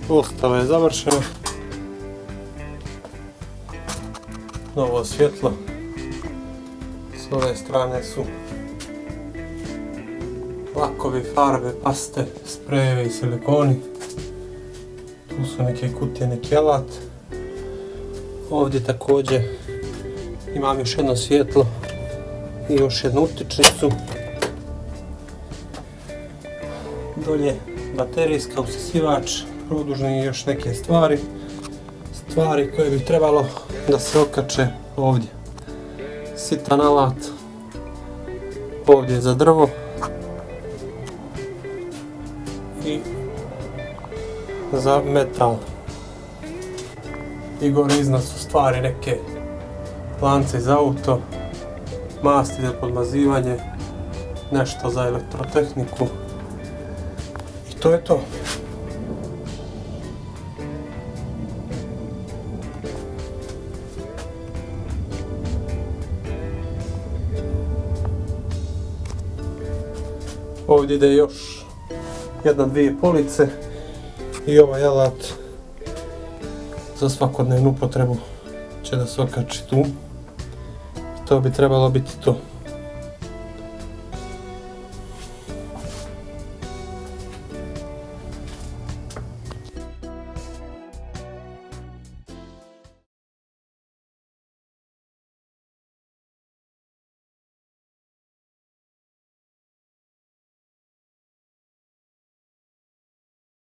Ostava je završena. Novo svjetlo. S ove strane su lakovi, farbe, paste, sprejevi i silikoni. Tu su neke kutije, neki alat. Ovdje također imam još jedno svjetlo i još jednu utičnicu. Dolje baterijska, usisivač, produžni i još neke stvari. Stvari koje bi trebalo da se okače ovdje. Sitan alat ovdje za drvo. I za metal. I gore iznad su stvari neke lance za auto, masti za podmazivanje, nešto za elektrotehniku. I to je to. Ovdje ide još dvije police i ovaj alat za svakodnevnu upotrebu će da se okači tu. I to bi trebalo biti to.